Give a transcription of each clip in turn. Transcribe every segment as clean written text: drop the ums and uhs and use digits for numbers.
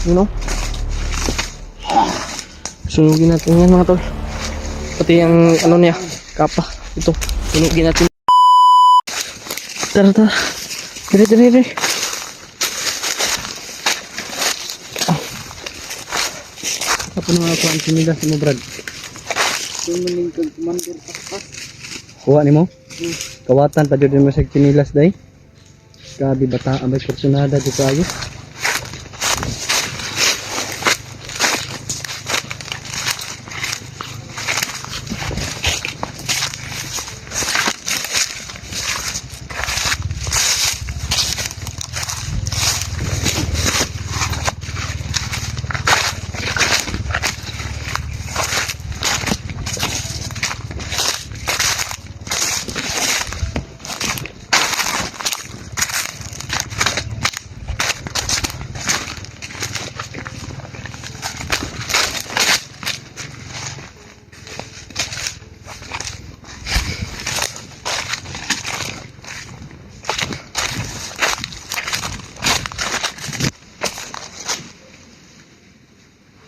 You know? Sunugin natin yan mga tol. Pati ang ano niya, kapa. Ito, sunugin natin. Tara, tara. Dire. Apa naman ako ang sinilas mo, Brad? Tumaling kang commander paspas. Kuha ni mo? Kawatan pa dyan mo sa sinilas day. Grabe bata, abay kursunada di kayo.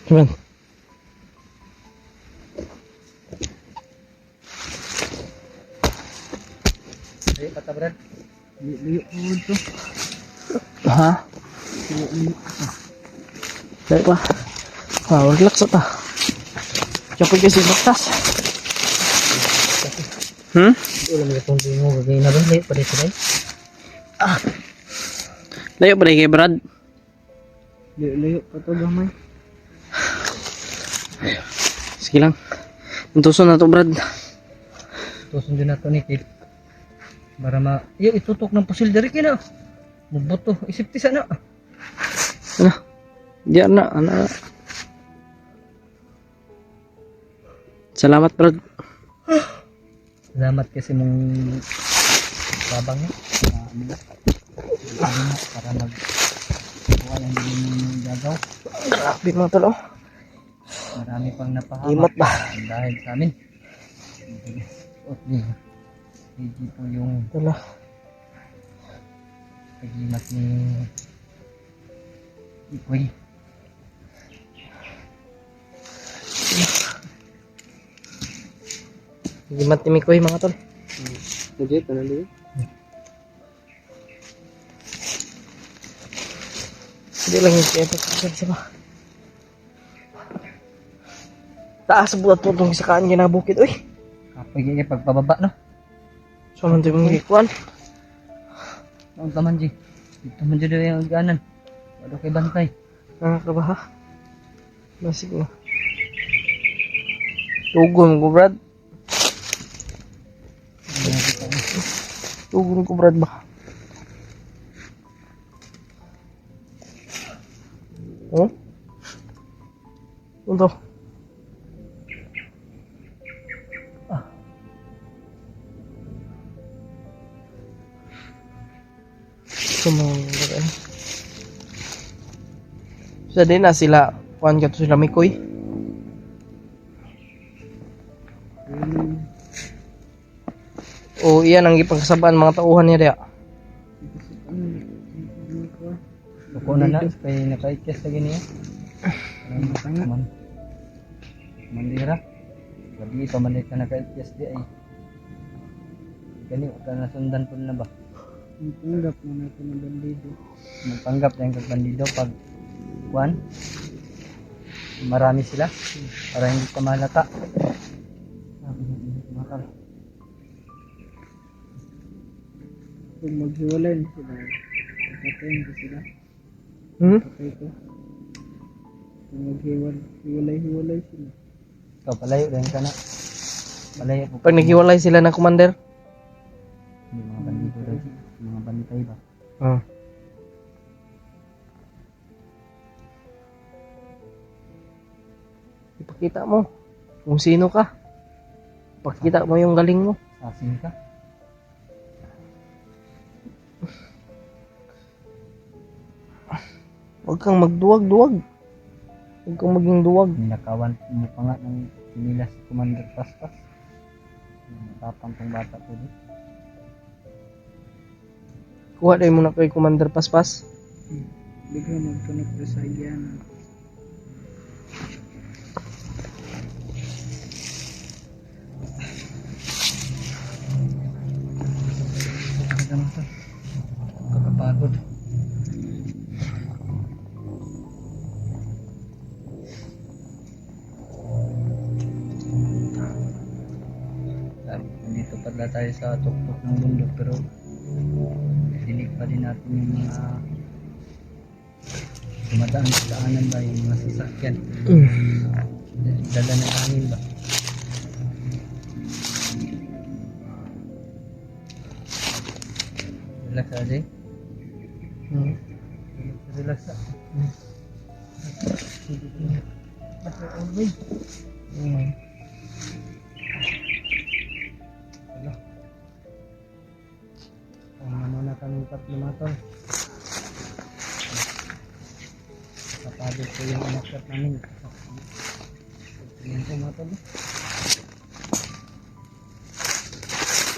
Cuman. Ayo kata Brad. Liuk pun tu. Ha? Baik lah. Wah, relax ta. Siapa kasi batas? Ulah may konting mo gagawin na ba? Layo pa dito day. Layo ba kay Brad? Layo pa to gamay. Sige lang. Tuntuson na to, Brad. Tusun din na to ni Kid. Para itutok ng pusil dari kina. Mubuto, isip ti sana. Ano? Diyan na, ano. Salamat, Brad. Salamat kasi mong babang niya. Para kuha lang din yung gagaw. Grabe mga tol, oh. Marami pang napahamak. Imot ba? Dahil sa amin. Okay. Hindi po yung Wala. pagimat ni Ikoy. Gimat ni Mikoy mga tol. Legit, ano din? Hindi lang yung kaya siya ba? Taas buat po itong isakaan ginabukit, uy. Kapoy kaya pagpababa, no? So, man ito yung gikuan. Noong taman, G. Dito man dyan yung ganan. Wala kay bantay. Nakakabaha. Masig na. Tugon ko, Brad. Tugon ko, Brad ba? Oh? Ano to? Sumangga. Sa din na sila kuan ka to sila Mikoy. O iyan ang ipagkasabaan mga tauhan niya dia. Buko na na. Kaya nakaikis lagi niya. Mandira. Lagi pa man ka nakaikis di ay. Gani ka nasundan po na ba? Magpanggap mo na ito ng bandido. Magpanggap na yung bandido pag kuan. Marami sila. Para hindi ka malata. Makal. Kung maghiwalay na sila, patayin ko sila. Patay ko. Kung maghiwalay sila. Ikaw, palayo rin ka na. Palayo po. Pag naghiwalay sila ng commander. Yung mga bandido rin. Mga bantay ba? Ipakita mo kung sino ka. Ipakita mo yung galing mo. Sasin ka? Huwag kang magduwag-duwag. Huwag kang maging duwag. Ninakawan mo pa nga ng sinilas Commander Paspas. Matapang tong bata po din. Kuha dahil mo na kay Commander Paspas. bigla magconnect sa yan. Kakapagod. Nandito pala tayo sa tuktok ng bundok pero dinig pa din natin yung mga dumadaan sa daanan ba, yung mga sasakyan. Dala ng hangin ba? Relax aja. Relax. Muna kami tatlo mga tol. Kapagod ko yung inakyat namin. Tingnan ko mga tol.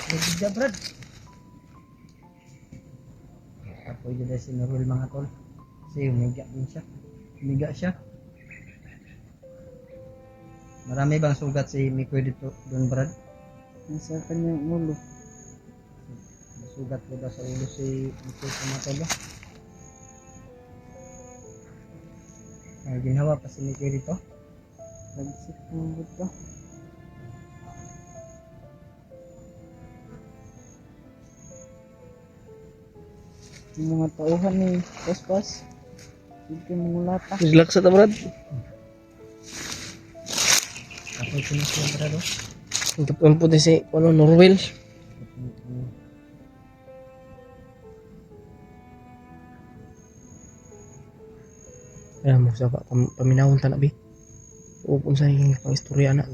Nagigya brad. Apoy dyan si Norul mga tol. Kasi umiga din siya. Umiga siya. Marami bang sugat si Mikoy dito doon brad? Nasa kanyang ulo. Sugat ko daw sa ulo si Mikoy sa mga tol. Ginawa pa si Mikoy dito. Nagsik ng buto. Yung mga tauhan ni Paspas. Hindi mangulata. Relax sa Brad. Ako siya brad. Untuk ang puti si Norwell. Ayan mo sa paminawon ta na bi. Upon sa yung pang istorya na.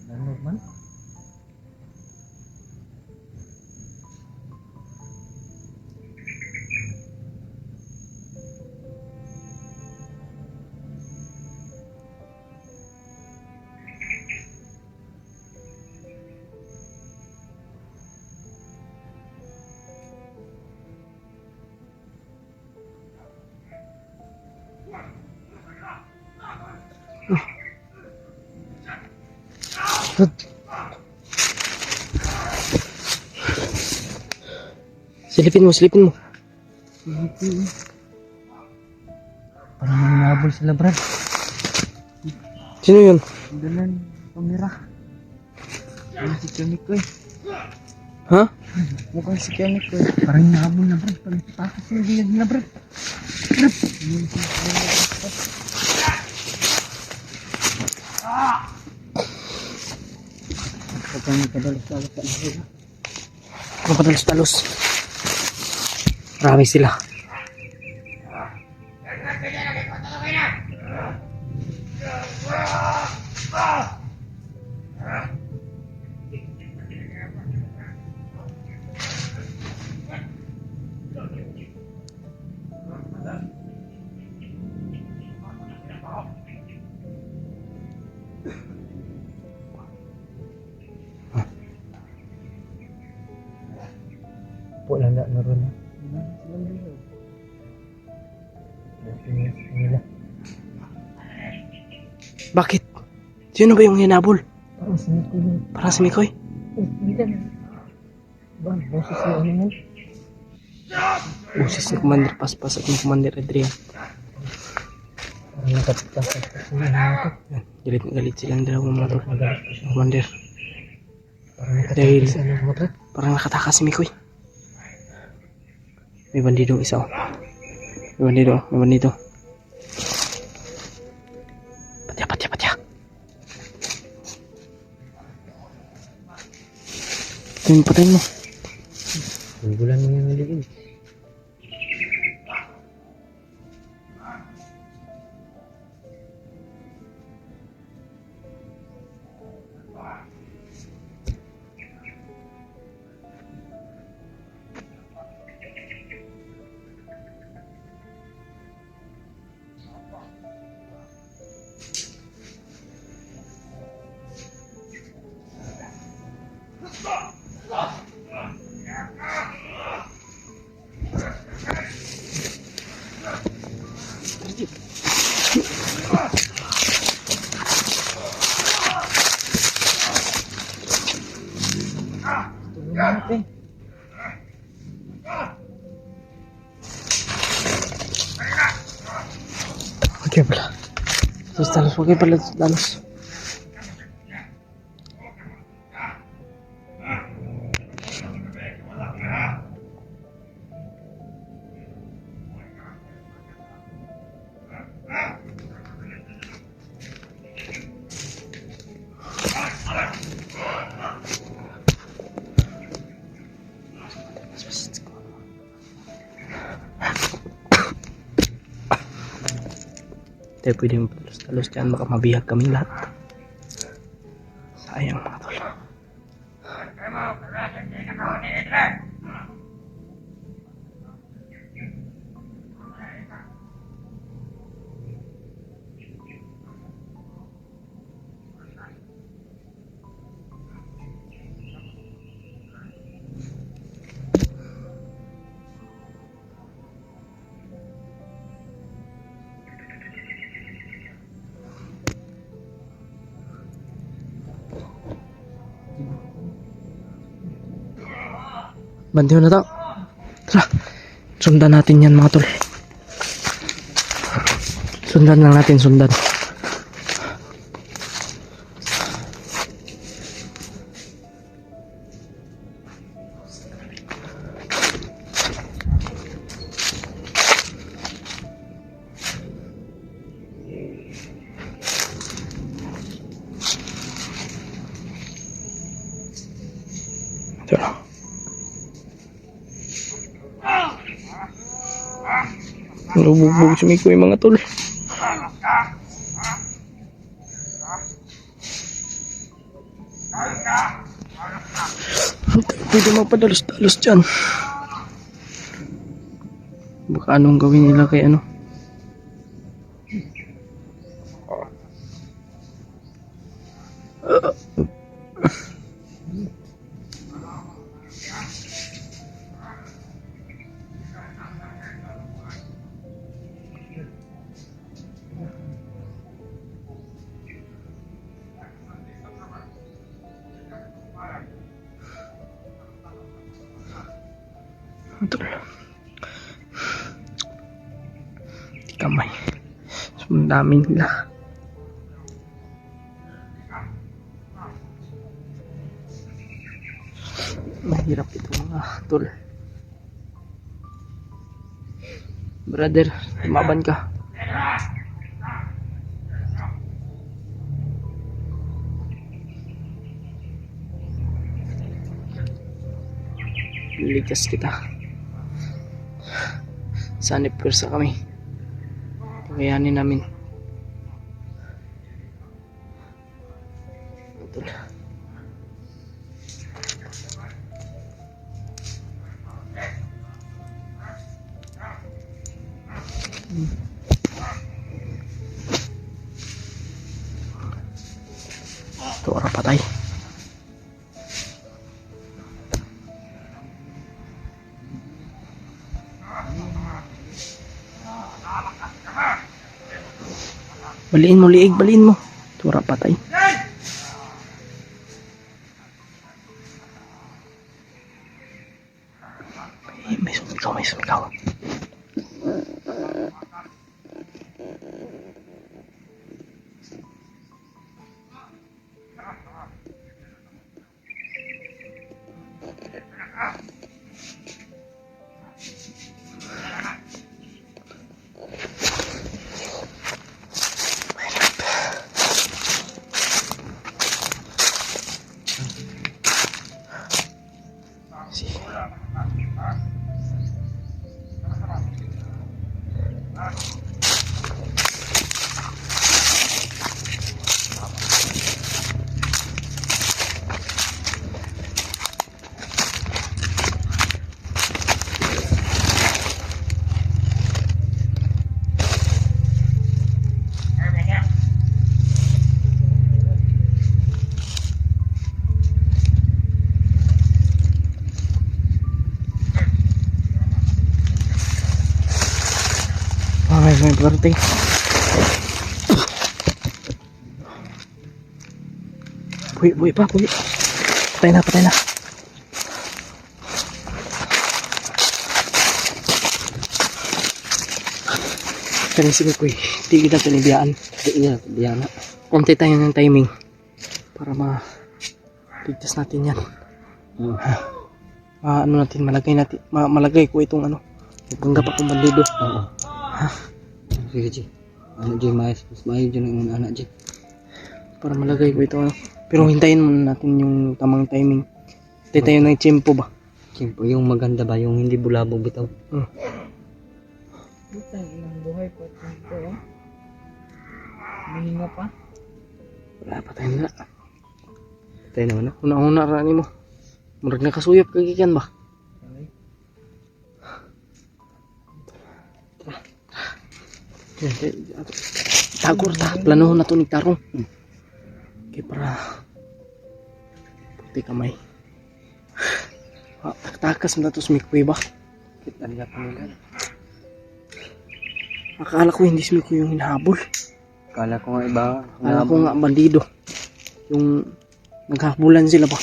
Danog man. Silipin mo. Parang nanginabol sila brad. Sino yun? Dalan kamera. Parang si Kamikoy. Ha? Mukhang si Kamikoy. Parang nanginabol na brad. Parang takas yung biyag na brad. Pagkang padalos-dalos na sila. Ang padalos-dalos. Marami sila. Po lang na ron. Nila. Bakit? Sino ba yung hinabol? Parang si Mikoy. Para si Mikoy? Bilang. Bang, boses na ano mo? Boses ni Commander Paspas at ni Commander Adrian. Parang nakatikas sa sila na ito. Galit na galit silang dalawang mga tol. Commander. Parang nakatikas ano mo ito? Parang nakatakas si Mikoy. May bandidong isa oh. May bandido. Patya. Patayin mo. Gugulan mo yung naliin. Okay pala. Talos, okay pala. Talos. Tayo pwede magpatalos-talos dyan, baka mabihag kaming lahat. Sayang mga tol. Bantiw na to. Tara. Sundan natin yan mga tol. Sundan lang natin, sundan. Tara. Nabugbog si Miko yung mga tol. Pwede magpadalos-dalos dyan. Baka anong gawin nila kay ano. Tol. Di kamay. Sundamin nila. Mahirap ito mga tol. Brother, lumaban ka. Likas kita. Sanip kursa kami. Pagayanin namin. Betul. Itu orang patay. Baliin mo liig, baliin mo. Tura patay. May sumigaw, may sumigaw. May parte. Buhi pa, buhi. Patay na, patay na. Kani si Mikoy, di kita ito nibiyaan. Iya, biya na. Konti tayo ng timing para ligtas natin yan. Ano natin, malagay ko itong ano. Magpanggap akong bandido. Oo. Sige, G. Ano, G, mas mayo dyan ang anak, G. Para malagay ko ito. Pero hintayin muna natin yung tamang timing. Hintay tayo ng tiyempo ba? Siyempre, yung maganda ba, yung hindi bulabog bitaw. Butang ilang buhay po ito. Mahinga pa. Wala pa tayo na. Tayo naman na. Una-una rani mo. Murag nakasuyop kagikan ba? Tagor ta. Planohon na ito ni Tarong. Okay, para puti kamay. Takas na ito sa Mikoy ba? Kita nila pa nila. Akala ko hindi si Mikoy yung hinahabol. Kala ko nga iba. Akala ko nga bandido. Yung naghabulan sila ba?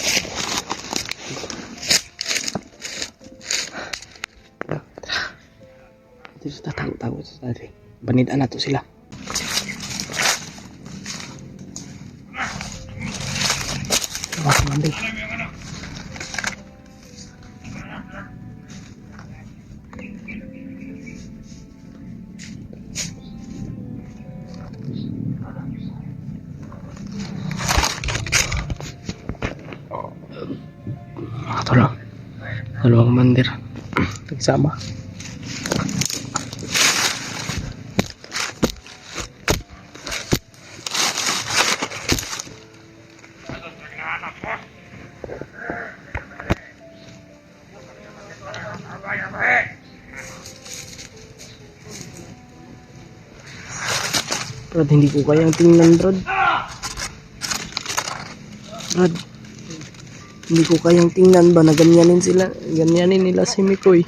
Dito tatago-tago sa tari. Banidaan na to sila. Mas mandil. Ito lang. Dalawang mandir. Nagsama. Brad, hindi ko kayang tingnan, Brad. Brad, hindi ko kayang tingnan ba na ganyanin sila, ganyanin nila si Mikoy.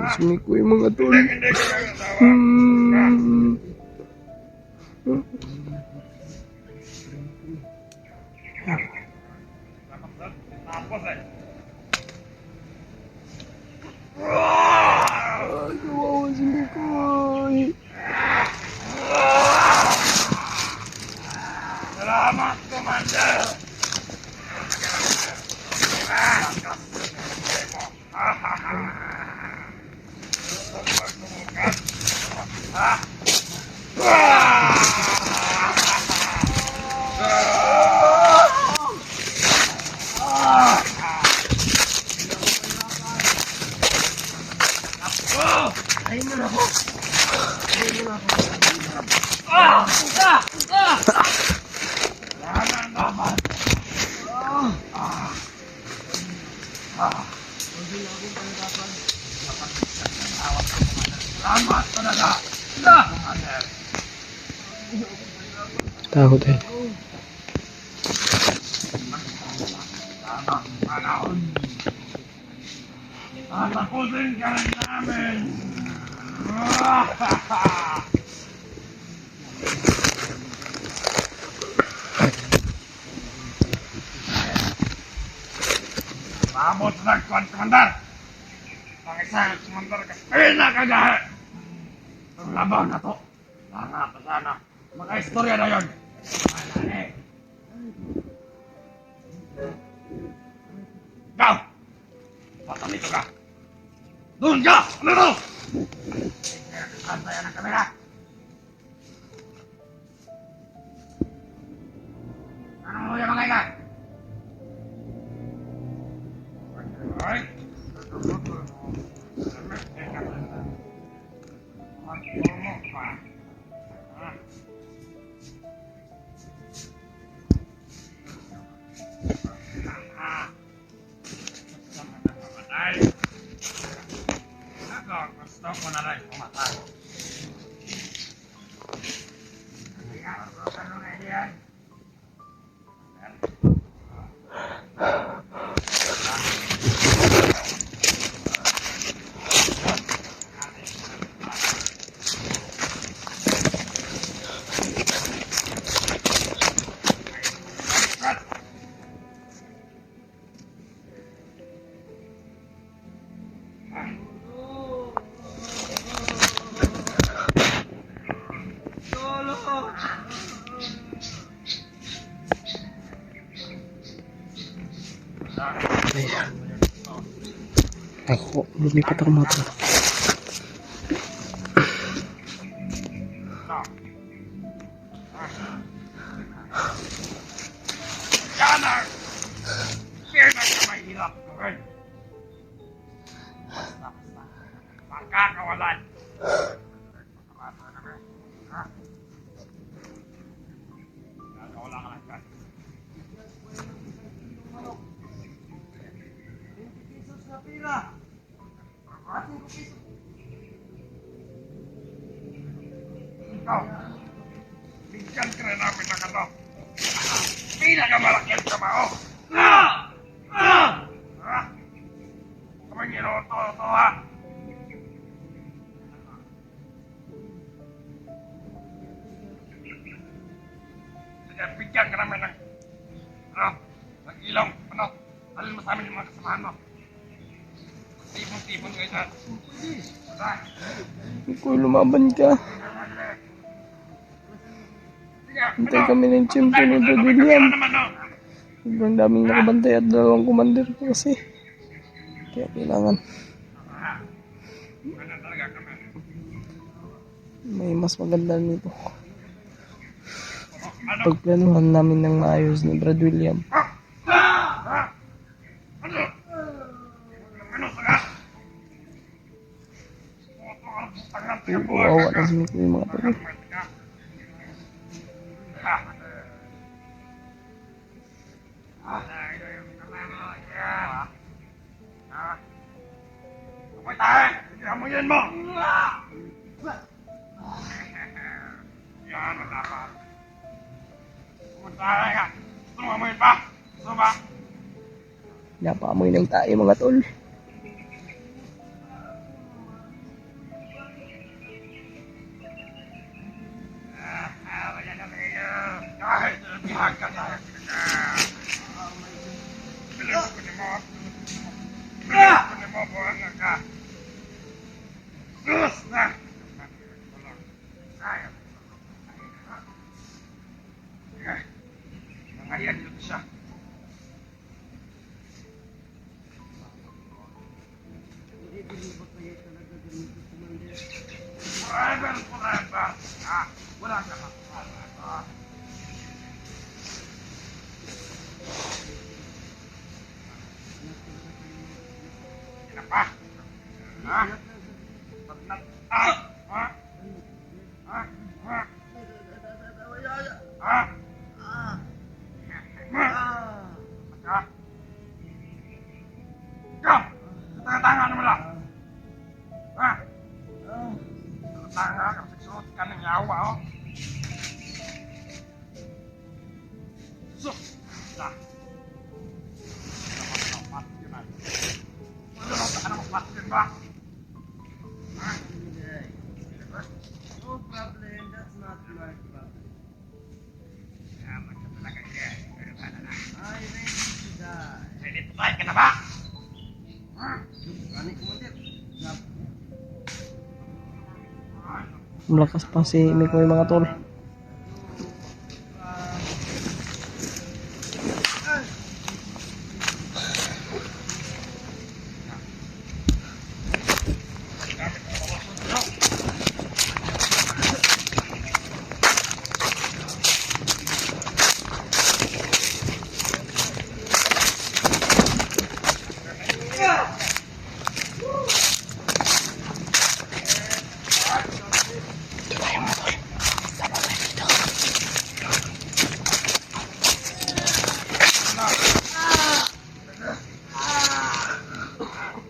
Si Mikoy mga tol. Kawawa si Mikoy. Salamat, Commander! Salamat talaga! Commander! Takot eh. Tamang panahon! Tatapusin ka rin namin! Maabot na nagkuhan, Commander! Ang isa, Commander, pinakagahe! Ang labaw na to, sana pa sana. Maka-istorya na yun! Malali! Ikaw! Patalito ka! Doon ka! Ano to? Kantayan ang kamera! Anong mo yung mga ilan? Alright? Gusto ko na rin pumatay. Ako, lumipat ako mga tol. Yan ang pinakamahirap gawin. Basta-basta makakawalan. Nakakawala ka lang dyan. Ikaw, bigyan ka rin namin ng ano. Pinakamalaki ang kamao. Kamang inoto ito ha. Sige, bigyan ka namin ng ng ilong, alin mo sa amin yung mga kasamahan mo. Tipon-tipon kayo dyan. Kung lumaban ka. Hintay kami ng champion ni Brad William. Sobrang daming nakabantay at 2 commander po kasi. Kaya kailangan may mas maganda nito. Pagplanuhan namin ng maayos ni Brad William. Kawawa na sila yung mga tao. Amoyin mo! Yan, wala ka. Pumunta ka. Gusto mo amoyin pa? Gusto ba? Napaamoy ng tayo mga tol. Kahit bihag ka tayo. Bilis ko ni mo. Bilis ko ni mo, buwan ka. Sus na! Nangayan dito siya. Forever. Wala ka na. Kenapa? Tangan mo lang. Tangan kasi suot ka ng yawa, oh. Sus! Dah. No problem, that's not my problem. I ready to die. Ready to die ka na ba? Running commander. Malakas pa si Mikoy mga tol.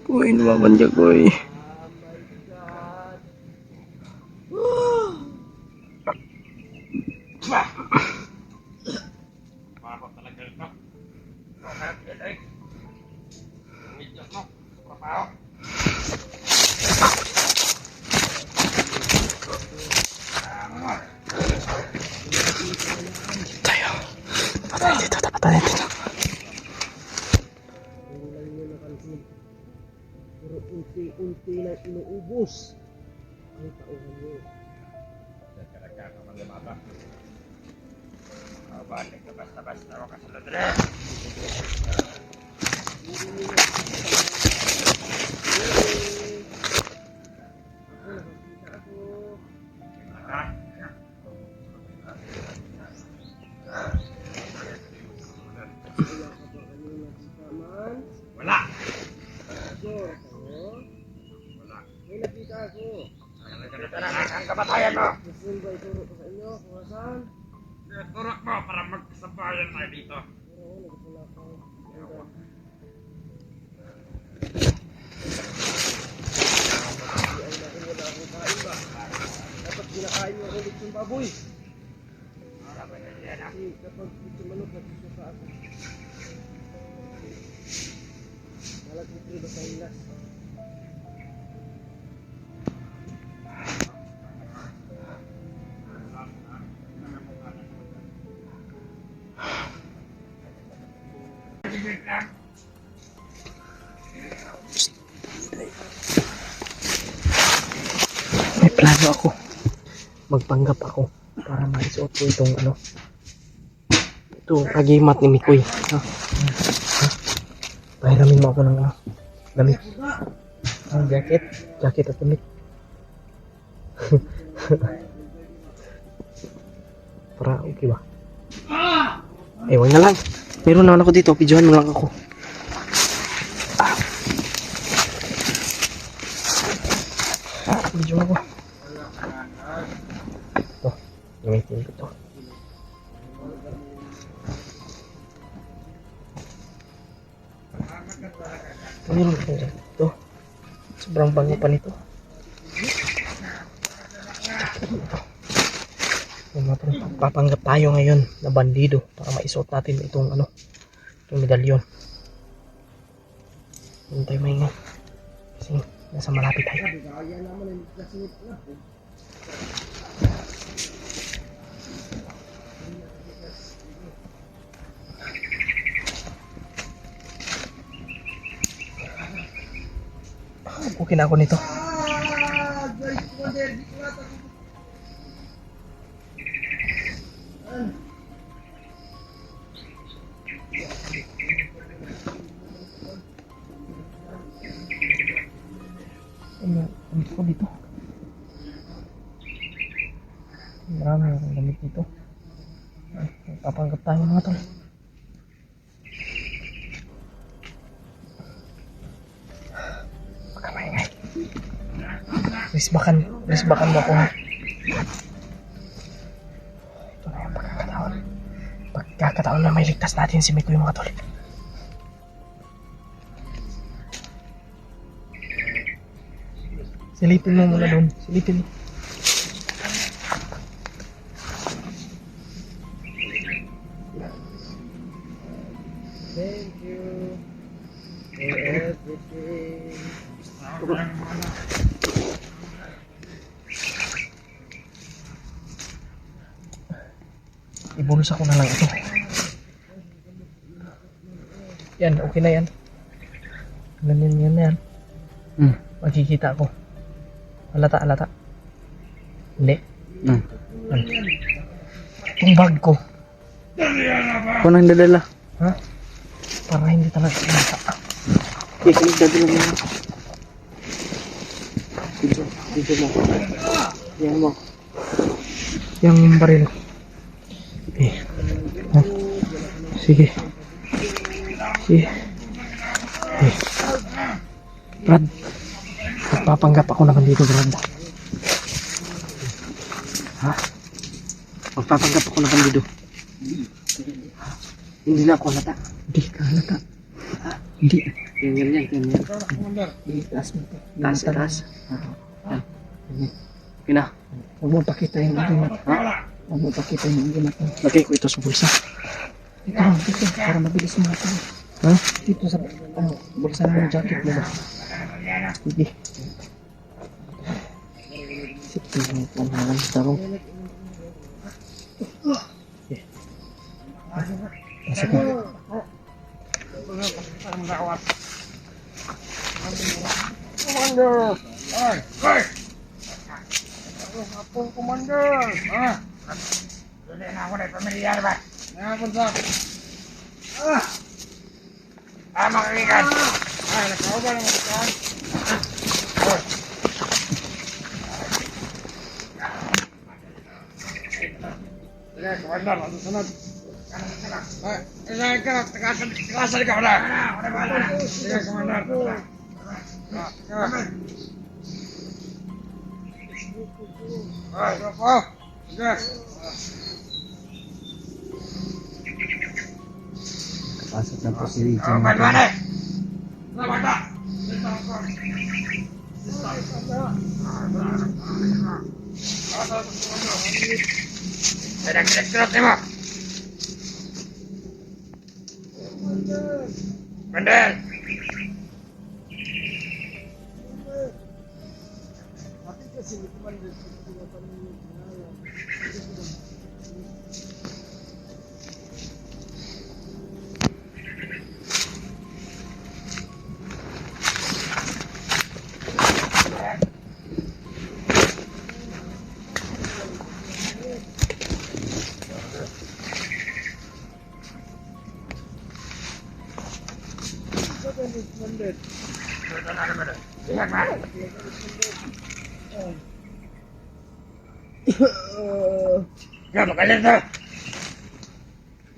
Kuy, lumaban dyan kuy. unti-unti na inuubos ang tauhan niyo. Kaya ka malimata. Balik ka basta-basta ako kasunod rin. Wala. Wala. May nakita ako. Ito na ang kamatayan mo. Gusto ba ituro ko sa inyo kung asan? Turok mo para magkasabayan tayo dito. Oo, nagpula ko. Dapat kinakain mo ulit yung baboy. Kasi kapag ito manok, nagsuso sa ako. Malagputri ba sa ilas? May plano ako. Magpanggap ako para maisuot ko itong ano. Itong agimat ni Mikoy. Ha? Pahiramin mo ako ng ano, damit. Ang jacket. Jacket at damit. Para okay ba? Ewan na lang. Meron naman ako dito. Videohan mo lang ako. Video ako. Ito. Gamitin ko ito. Meron ko dyan. Ito. Sobrang bango pa nito. Papanggap tayo ngayon na bandido para maisuot natin itong ano, itong medalyon. Hindi tayo maingay kasi nasa malapit tayo. Okay na ako nito. Ano ko dito? Marami akong gamit dito. Papanggap tayo mga tol. Baka maingay. Risbakan mo ako ha. Ito na yung pagkakataon. Pagkakataon na may ligtas natin si Mikoy mga tol. Silipin mo muna doon. Silipin mo. Thank you for everything. Ibulsa ko na lang ito. Yan, okay na yan. Ganyan yan. Makikita ako. Alata. Hindi. Itong bag ko. Kung nang dadala. Ha? Para hindi talaga alata. Okay, kung dadala mo. Dito mo. Yan mo. Yung baril. Okay. Ha? Sige. Brad. Magpapanggap ako na dito, Brad. Ha? Magpapanggap ako na dito. Hindi na ako halata. Hindi ka halata. Ha? Hindi. Ganyan. Taas mo. Taas. Okay na. Huwag mo pakita yung agimat. Ha? Huwag mo pakita yung agimat. Lagay ko ito sa bulsa. Dito. Para mabilis mo ito. Ha? Dito sa bulsa ng jacket mo ba? Sige. Sige mo po na lang tarong. Okay. Masuk mo. Commander! Ay! Ay! Ako, Commander! Ah! Dili na ako na pamilyar ba? Nangapon sa... mga kaibigan! Nakauban ang mga kaan! Sige, Commander, ano sunod? Ay, tagasal ka wala! Sige, Commander! Ay, ako! Sige! Pasok na po si Iji Ano mga ba, tol. Mane? Selamat tak? Ada kerek-kerek ni, Mak. Bandel. Lihat, Mak. Ya, makanya tu.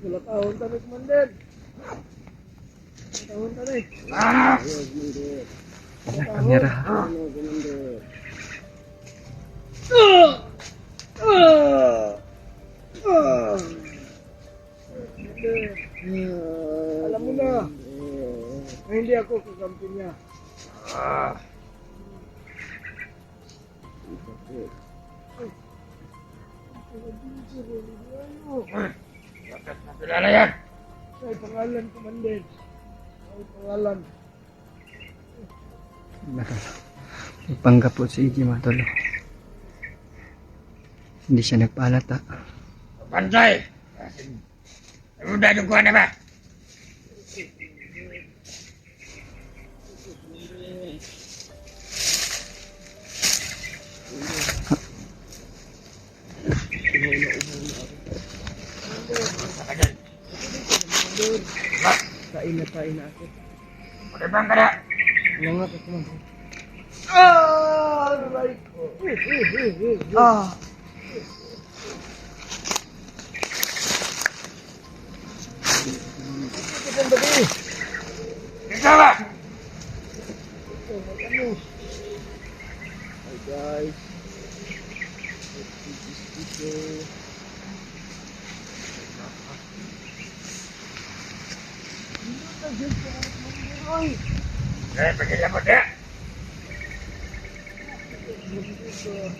Wala taon kami, Commander. Taon kami. Ah, Wala kamera. Alam mo na, na hindi ako kakampi niya. ah. Bakit mo kilala yan? May pangalan, Commander. May pangalan. Ipanggap po si Iji mga tol. Hindi siya nagpaalata. Pantai. Udah dugaan apa? Kain na ako. Udah bang kada? Ano nga ka, Commander? Ikaw ba? Hi guys. Eh, pergi dapat ya.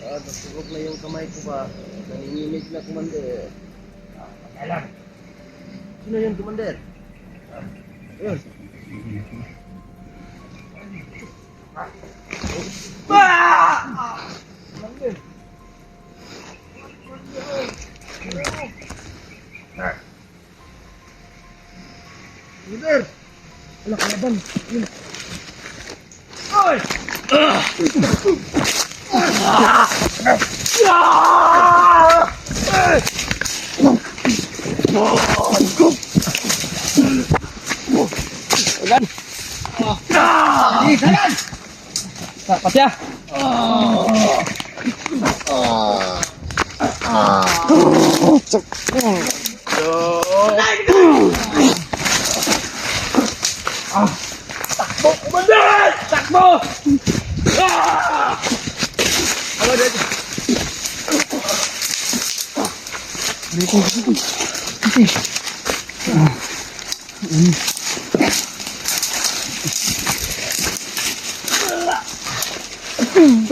Natulog na yung kamay ko ba? Nanginginig na, Commander. Dalam. Sino yun, Commander? Ayun. Commander. Commander. Wala kalaban. Yun. Ulan. Dapat ya. Takbo!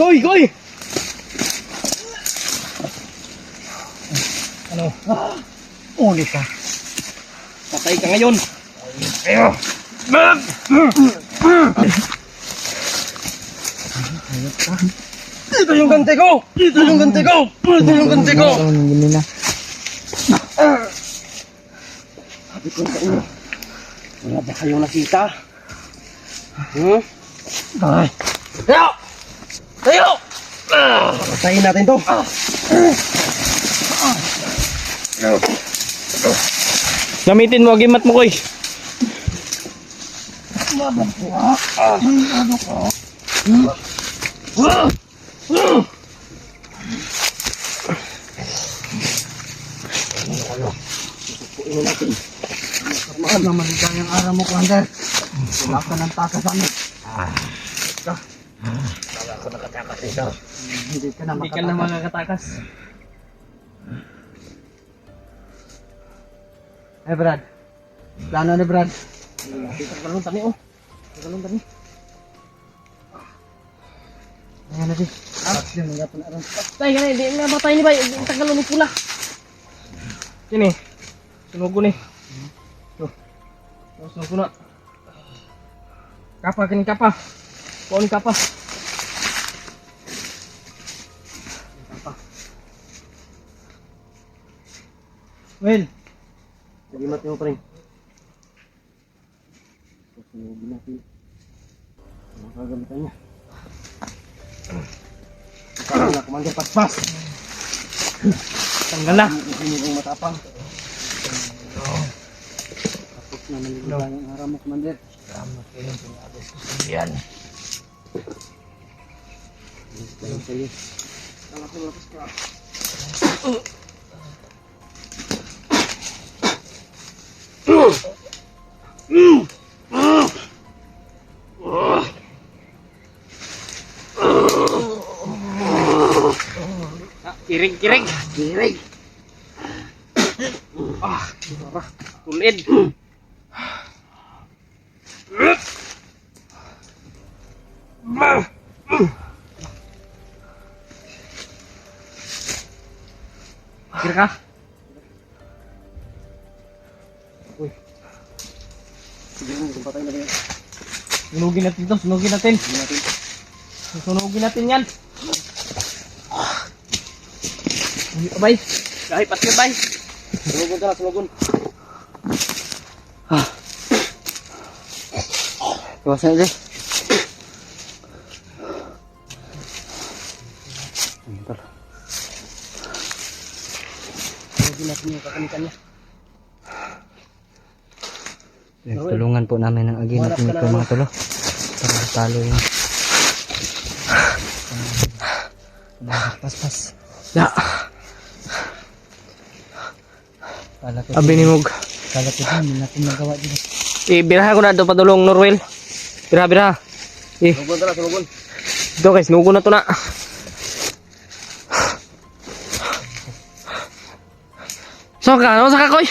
Goy, goy! Ano? Uli ka. Patay ka ngayon. Ayo. Ito yung ganti ko! Ito yung ganti ko! Ito yung ganti ko! Gini na. Sabi ko sa inyo, wala ba kayong nakita? Hmm? Ay. Yeah! Tayo! Patayin natin to. Gamitin mo, agimat mo, Koy. Mahal naman yung araw mo, Commander. Wala ka ng takas ano. Hindi ka na Hindi ka na makakatakas. Eh, Brad. Plano ni Brad. Tagalong tani, oh. Tagalong tani. Ayan na di. Action nga po na aram. Patay ka na, hindi na matay ni Bay. Tagalong ni pula. Sini. Sunog ko ni. Sunog ko na. Kapa, kini kapa. Kuha ni kapa. Well. Nagimat mo pa rin. Susunugin natin. Makagamitan niya. Ikaw na, Commander, paspas. Tanggal na. Hindi kong matapang. Tapos na naliligaw yung araw mo, Commander. Yan. Ayun sa'yo. Kirig, kirig. Kirig. Tulid. Kira ka? Sige mo, kung patay na rin. Sunugin natin to, sunugin natin. Sunugin natin yan. Hindi pa, Bay. Kahit patyo, Bay. Sulugon ka na, sulugon. Iwasan ulit. Sunugin natin yung kakanikan niya. Tulungan po namin ng aginat ni Mikoy mga tolo. Para talo yung pas. Ya. Kala ko Abinimog. hindi natin magawa dito. Biraha ko na ito padulong, Norwell. Biraha. Sulugon ka na, sulugon. Ito guys, nugo na to na. Saan ka? Ano sa kakoy?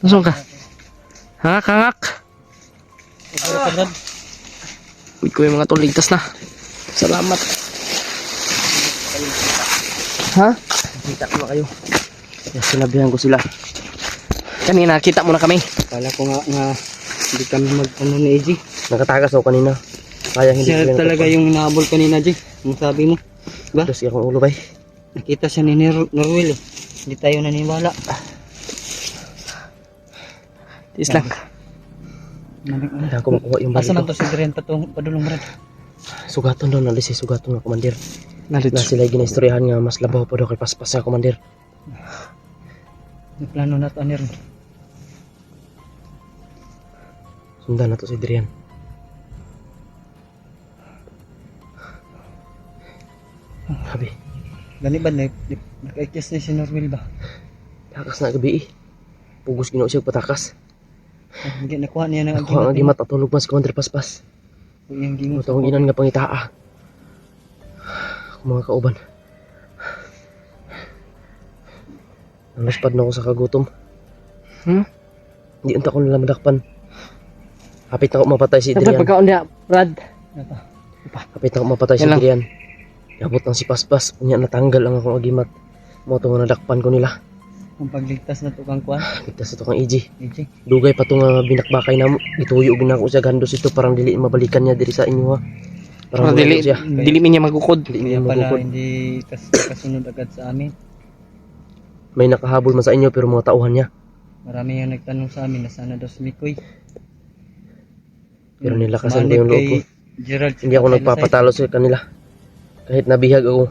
Saan ka? Hangak, hangak. Uy ko yung mga to, ligtas na. Salamat. Ha? Kita ko na kayo. Kaya sinabihan ko sila. Kanina, kita mo na kami. Kala ko nga hindi kami mag-ano ni AJ. Nakatakas ako kanina. Kaya hindi Siya ko talaga yung hinahabol kanina, Jay. Ang sabi mo. Diba? Terus akong ulo bay. Nakita siya ni Norwell eh. Hindi tayo naniniwala. Tis lang. Kaya ako makuha yung bali Asa man ko. to si Dren padulong Brad? Sugaton daw, nalis sugaton nga komandir. Narito. Na sila ginaistoryahan nga mas labaw pa daw kay paspas nga komandir. May plano na to ani ron. Sundan na to si Adrian. Sabi, Gani ba nag-kiss ni si Norwell ba? takas na gabi eh. Pugos ginoo siya patakas. Hindi nakuha niya ng Ako ang agimat. agimat at tulog mas komandir paspas. Yung gingo. Ito ang inan nga pangitaa. Ako mga kauban. Naluspad na ako sa kagutom. Hindi unta ko nila madakpan. Hapit na ako mapatay si Siyempre, Adrian. pagkaon niya, Brad. Hapit na ako mapatay si Yan lang. Adrian. Abot ng si Paspas. Unya natanggal ang akong agimat. Mo ito nga nadakpan ko nila. Ang pagligtas na to kang kuan. Ligtas ito kang EG. AJ. Dugay pa ito nga binakbakay na mo. Ituyo ginako siya gandos ito. Parang dili mabalikan niya diri sa inyo ha. Parang Para dili, dili siya. dili niya magukod. Dili Kaya niya pala magukod. hindi kasunod agad sa amin. May nakahabol man sa inyo pero mga tauhan niya. Marami yung nagtanong sa amin na sana daw si Mikoy. Pero nilakasan ko yung loob ko. Gerald, Hindi ako nagpapatalo sa kanila. Kahit nabihag ako.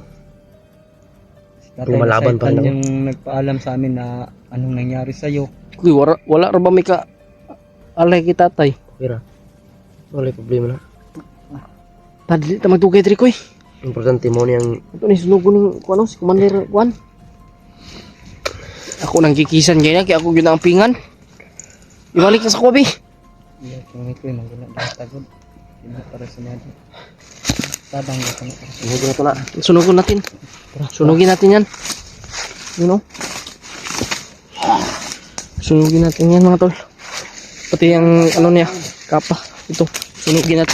Lumalaban pa rin ako. Yung nagpaalam sa amin na anong nangyari sa'yo. Uy, wala ra ba may ka alay kay tatay? Pira. Wala problema na. Tadli ta magdugay diri ko eh. Importante mo niyang ito ni sunugo ning kuno si Commander Juan. Ako nang kikisan kaya ako gyud ang pingan. Ibalik ka sa kubi. Iya, kung ito yung nagulak na tagod. Hindi para sa natin. Tabang mo ka na. Sunugin na to na. Sunugin natin. Sunugin natin yan. You know? Sunugin natin yan mga tol. Pati yung ano niya, kapa. Ito. Sunugin natin.